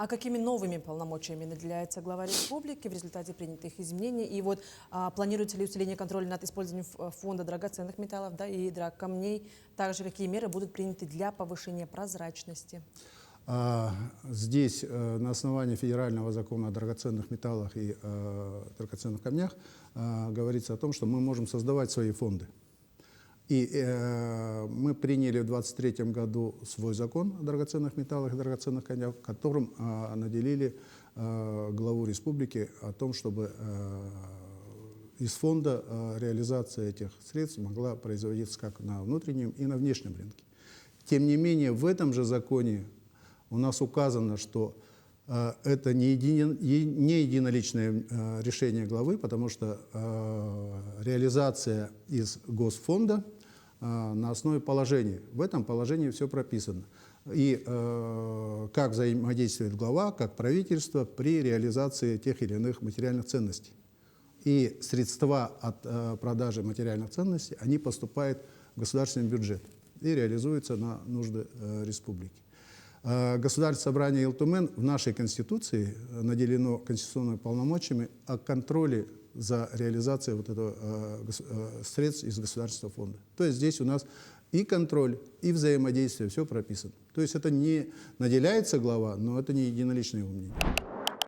А какими новыми полномочиями наделяется глава республики в результате принятых изменений? И вот планируется ли усиление контроля над использованием фонда драгоценных металлов, да, и драгкамней? Также какие меры будут приняты для повышения прозрачности? Здесь на основании федерального закона о драгоценных металлах и драгоценных камнях говорится о том, что мы можем создавать свои фонды. И мы приняли в 2023 году свой закон о драгоценных металлах и драгоценных камнях, которым наделили главу республики о том, чтобы из фонда реализация этих средств могла производиться как на внутреннем и на внешнем рынке. Тем не менее, в этом же законе у нас указано, что это не единоличное решение главы, потому что реализация из госфонда на основе положения. В этом положении все прописано. И как взаимодействует глава, как правительство при реализации тех или иных материальных ценностей. И средства от продажи материальных ценностей, они поступают в государственный бюджет и реализуются на нужды республики. Государственное собрание Илтумен в нашей Конституции наделено конституционными полномочиями о контроле за реализацией вот этого средств из государственного фонда. То есть здесь у нас и контроль, и взаимодействие, все прописано. То есть это не наделяется глава, но это не единоличное его мнение.